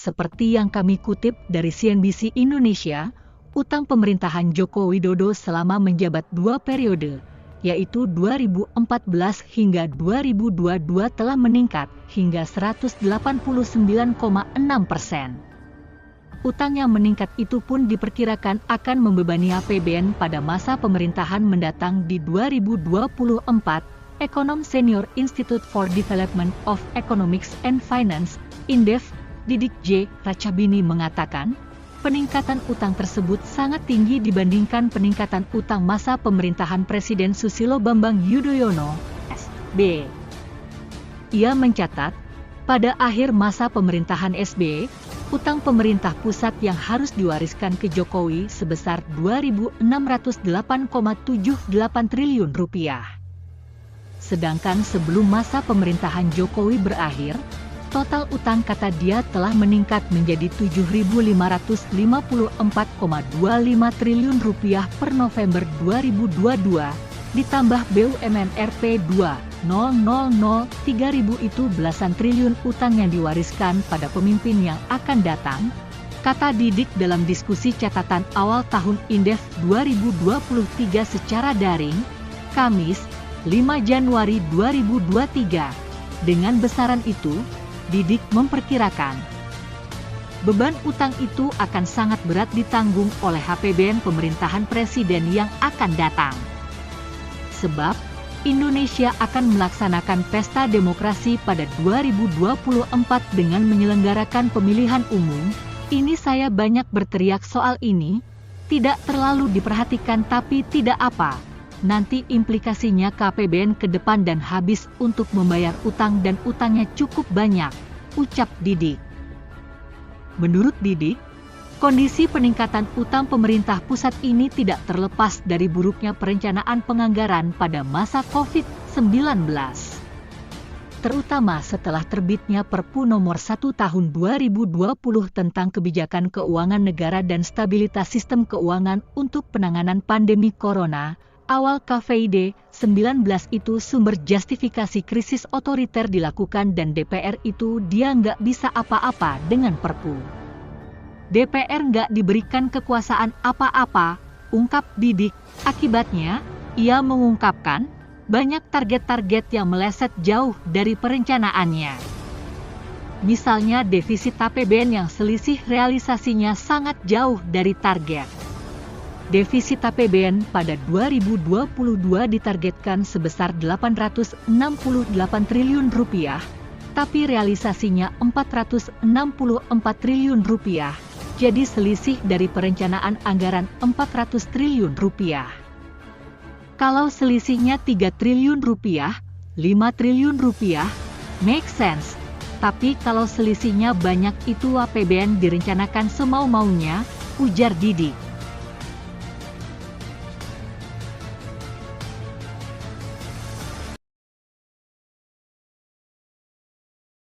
seperti yang kami kutip dari CNBC Indonesia, utang pemerintahan Joko Widodo selama menjabat 2 periode, yaitu 2014 hingga 2022 telah meningkat hingga 189,6%. Utang yang meningkat itu pun diperkirakan akan membebani APBN pada masa pemerintahan mendatang di 2024. Ekonom Senior Institute for Development of Economics and Finance, Indef, Didik J. Racabini mengatakan, peningkatan utang tersebut sangat tinggi dibandingkan peningkatan utang masa pemerintahan Presiden Susilo Bambang Yudhoyono, SB. Ia mencatat, pada akhir masa pemerintahan SB, utang pemerintah pusat yang harus diwariskan ke Jokowi sebesar Rp2.608,78 triliun. Sedangkan sebelum masa pemerintahan Jokowi berakhir, total utang kata dia telah meningkat menjadi Rp7.554,25 triliun per November 2022, ditambah BUMN Rp 2.000.000 itu belasan triliun utang yang diwariskan pada pemimpin yang akan datang, kata Didik dalam diskusi catatan awal tahun Indef 2023 secara daring, Kamis, 5 Januari 2023. Dengan besaran itu, Didik memperkirakan beban utang itu akan sangat berat ditanggung oleh APBN pemerintahan presiden yang akan datang. Sebab, Indonesia akan melaksanakan pesta demokrasi pada 2024 dengan menyelenggarakan pemilihan umum. Ini saya banyak berteriak soal ini, tidak terlalu diperhatikan tapi tidak apa. Nanti implikasinya ke APBN ke depan dan habis untuk membayar utang dan utangnya cukup banyak, ucap Didik. Menurut Didik, kondisi peningkatan utang pemerintah pusat ini tidak terlepas dari buruknya perencanaan penganggaran pada masa COVID-19. Terutama setelah terbitnya Perpu Nomor 1 Tahun 2020 tentang Kebijakan Keuangan Negara dan Stabilitas Sistem Keuangan untuk Penanganan Pandemi Corona. Awal COVID-19 itu sumber justifikasi krisis otoriter dilakukan dan DPR itu dia nggak bisa apa-apa dengan Perpu. DPR nggak diberikan kekuasaan apa-apa, ungkap Didik. Akibatnya, ia mengungkapkan, banyak target-target yang meleset jauh dari perencanaannya. Misalnya defisit APBN yang selisih realisasinya sangat jauh dari target. Defisit APBN pada 2022 ditargetkan sebesar Rp868 triliun, tapi realisasinya Rp464 triliun, jadi selisih dari perencanaan anggaran Rp400 triliun. Kalau selisihnya Rp3 triliun, Rp5 triliun, make sense. Tapi kalau selisihnya banyak itu APBN direncanakan semau-maunya, ujar Didik.